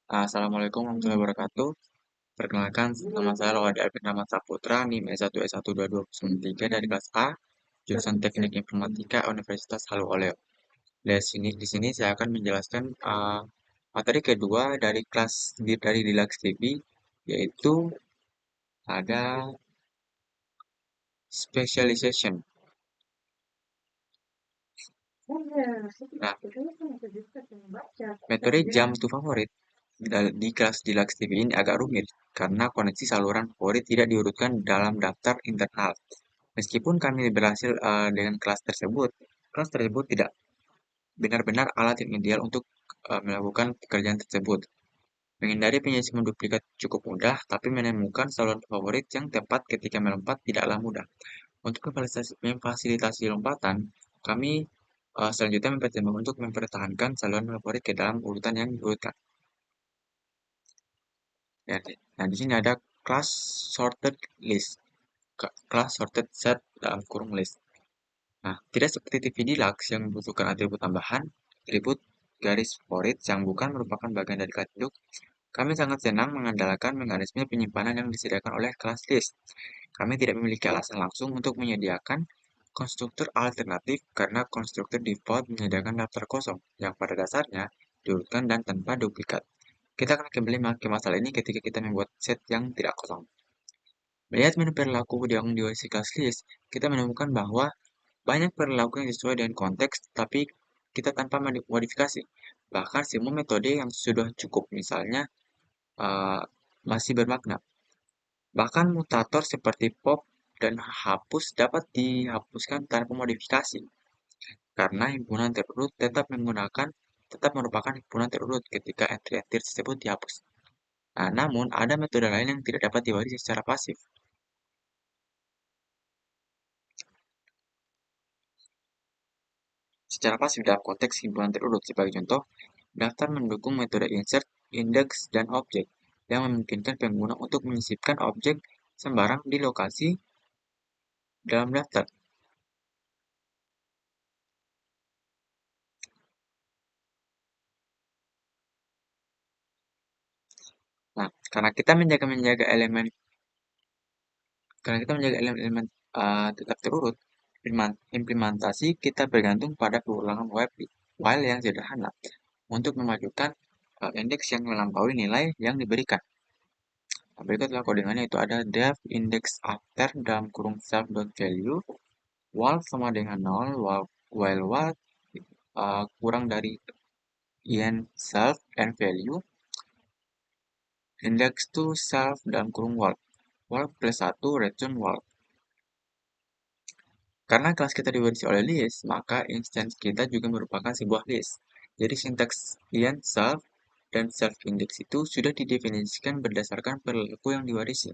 Assalamualaikum warahmatullahi wabarakatuh. Perkenalkan, nama saya Lawadi Alvin Rahmat Saputra, NIM S1S12203 dari kelas A, jurusan Teknik Informatika Universitas Halu Oleo. Di sini saya akan menjelaskan materi kedua dari dari Deluxe TV, yaitu ada specialization. Nah, metode jam to favorit di kelas Deluxe TV ini agak rumit karena koneksi saluran favorit tidak diurutkan dalam daftar internal. Meskipun kami berhasil dengan kelas tersebut tidak benar-benar alat yang ideal untuk melakukan pekerjaan tersebut. Menghindari penyimpanan duplikat cukup mudah, tapi menemukan saluran favorit yang tepat ketika melompat tidaklah mudah. Untuk memfasilitasi lompatan, kami selanjutnya mempertimbangkan untuk mempertahankan saluran favorit ke dalam urutan yang diurutkan. Ya, nah, di sini ada class sorted list, class sorted set dalam kurung list. Nah, tidak seperti TV Deluxe yang membutuhkan atribut tambahan, atribut garis favorit yang bukan merupakan bagian dari kelas induk, kami sangat senang mengandalkan mekanisme penyimpanan yang disediakan oleh kelas list. Kami tidak memiliki alasan langsung untuk menyediakan konstruktor alternatif karena konstruktor default menyediakan daftar kosong yang pada dasarnya diurutkan dan tanpa duplikat. Kita akan kembali ke masalah ini ketika kita membuat set yang tidak kosong. Melihat menu perilaku yang diwarisi kelas list, kita menemukan bahwa banyak perilaku yang sesuai dengan konteks, tapi kita tanpa modifikasi. Bahkan semua metode yang sudah cukup, misalnya, uh, masih bermakna. Bahkan mutator seperti pop dan hapus dapat dihapuskan tanpa modifikasi, karena himpunan terurut tetap merupakan himpunan terurut ketika entry-entry tersebut dihapus. Nah, namun ada metode lain yang tidak dapat diwarisi secara pasif. Secara pasif dalam konteks himpunan terurut, sebagai contoh, daftar mendukung metode insert, index, dan objek yang memungkinkan pengguna untuk menyisipkan objek sembarang di lokasi dalam daftar. Nah, karena kita menjaga elemen tetap terurut, implementasi kita bergantung pada pengulangan while yang sederhana untuk memajukan indeks yang melampaui nilai yang diberikan. Nah, berikutlah kodingannya itu ada def index after dalam kurung self.value while sama dengan 0 while what kurang dari in self and value index to self dalam kurung while plus 1 return while. Karena kelas kita diwarisi oleh list, maka instance kita juga merupakan sebuah list. Jadi sintaks in self dan self index itu sudah didefinisikan berdasarkan perilaku yang diwarisi.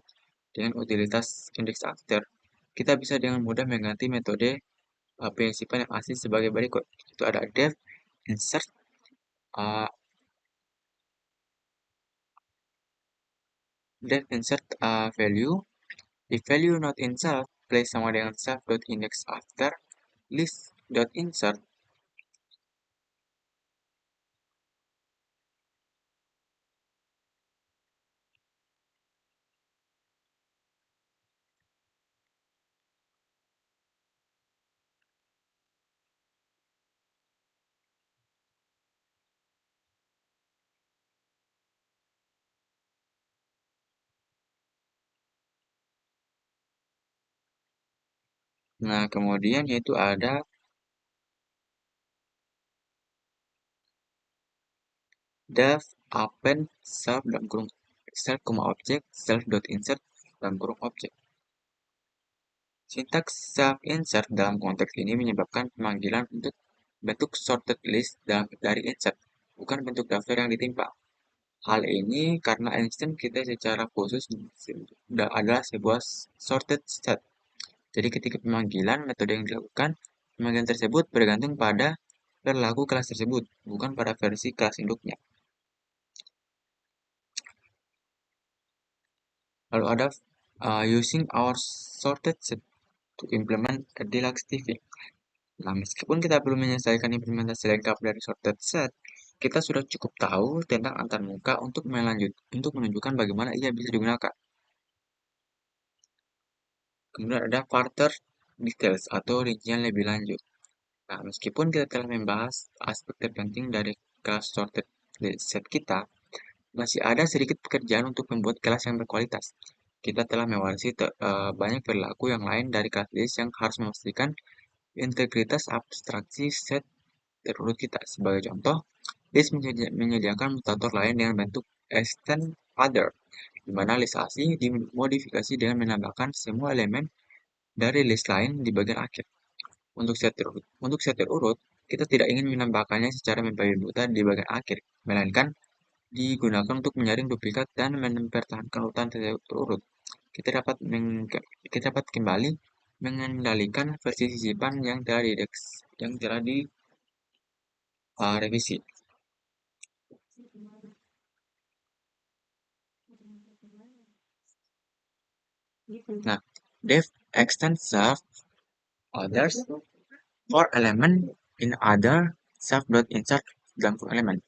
Dengan utilitas index after, kita bisa dengan mudah mengganti metode penyimpan yang asli sebagai berikut. Itu ada def insert uh, value. If value not in self, place sama dengan self.index after list.insert. Nah, kemudian yaitu ada def append self dalam kurung self, objek self.insert dalam kurung objek. Sintaks self insert dalam konteks ini menyebabkan pemanggilan untuk bentuk sorted list dari insert, bukan bentuk daftar yang ditimpa. Hal ini karena instance kita secara khusus adalah sebuah sorted set. Jadi ketika pemanggilan metode yang dilakukan, pemanggilan tersebut bergantung pada perilaku kelas tersebut, bukan pada versi kelas induknya. Lalu ada using our sorted set to implement a deluxe TV. Nah, meskipun kita belum menyelesaikan implementasi lengkap dari sorted set, kita sudah cukup tahu tentang antarmuka untuk menunjukkan bagaimana ia bisa digunakan. Kemudian ada further details atau rincian lebih lanjut. Nah, meskipun kita telah membahas aspek terpenting dari kelas sorted set kita, masih ada sedikit pekerjaan untuk membuat kelas yang berkualitas. Kita telah mewarisi banyak perilaku yang lain dari kelas list yang harus memastikan integritas abstraksi set terurut kita. Sebagai contoh, list menyediakan mutator lain dengan bentuk extend other, di mana list asli dimodifikasi dengan menambahkan semua elemen dari list lain di bagian akhir. Untuk set terurut, kita tidak ingin menambahkannya secara membabi buta di bagian akhir, melainkan digunakan untuk menyaring duplikat dan mempertahankan urutan terurut. Kita dapat kita dapat kembali mengendalikan versi sisipan yang telah direvisi. Nah, def extend self others for element in other self.insert dalam element.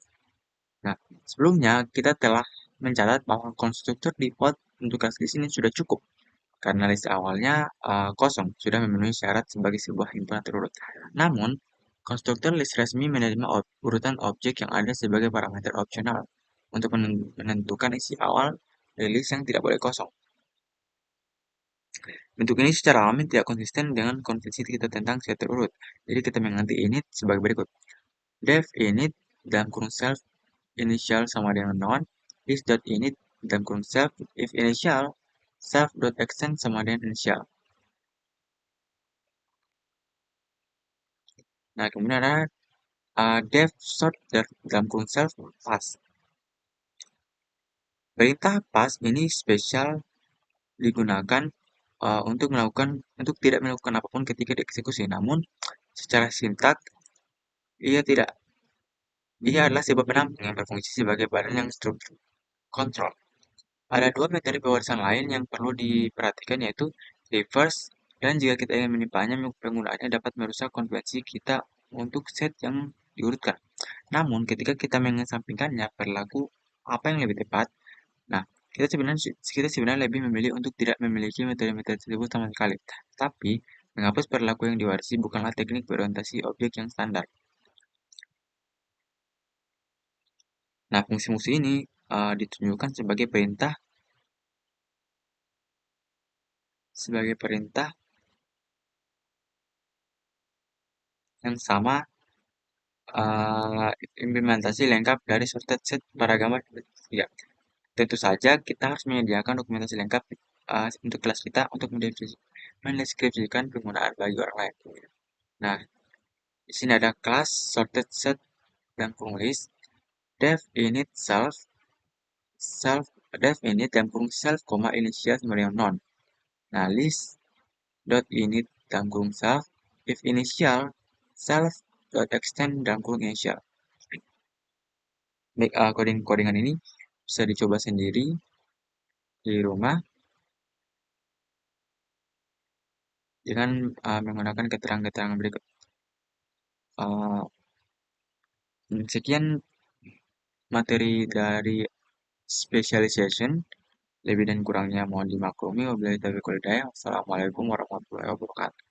Nah, sebelumnya kita telah mencatat bahwa konstruktor default untuk kelas di sini sudah cukup karena list awalnya kosong, sudah memenuhi syarat sebagai sebuah himpunan terurut. Namun, konstruktor list resmi menerima urutan objek yang ada sebagai parameter opsional untuk menentukan isi awal dari list yang tidak boleh kosong. Bentuk ini secara alami tidak konsisten dengan konvensi kita tentang set terurut. Jadi kita menganti init sebagai berikut. Def init dalam kurung self initial sama dengan non, is.init dalam kurung self if initial self.extend sama dengan initial. Nah, kemudian ada def sort dalam kurung self pass. Perintah pass ini spesial digunakan untuk tidak melakukan apapun ketika dieksekusi. Namun, secara sintak ia adalah sebuah penampung yang berfungsi sebagai badan yang struktur kontrol. Ada dua metode pewarisan lain yang perlu diperhatikan, yaitu reverse, dan jika kita ingin menimpanya, penggunaannya dapat merusak konvensi kita untuk set yang diurutkan. Namun, ketika kita mengesampingkannya, perilaku apa yang lebih tepat? Nah, kita sebenarnya lebih memilih untuk tidak memiliki metode-metode tersebut sama sekali. Tapi, menghapus perilaku yang diwarisi bukanlah teknik berorientasi objek yang standar. Nah, fungsi-fungsi ini ditunjukkan sebagai perintah yang sama implementasi lengkap dari sorted set pada gambar 3. Tentu saja kita harus menyediakan dokumentasi lengkap untuk kelas kita untuk mendeskripsikan penggunaan bagi orang lain. Nah, di sini ada kelas sorted set dan kurung list, def init self def init dan kurung self, initial sama dengan non. Nah, list dot init dan kurung self if initial self dot extend dan kurung initial. Baik, codingan ini bisa dicoba sendiri di rumah dengan menggunakan keterangan-keterangan berikut. Sekian materi dari specialization. Lebih dan kurangnya mohon dimaklumi. Wabillahi taufiq wal hidayah. Wassalamualaikum warahmatullahi wabarakatuh.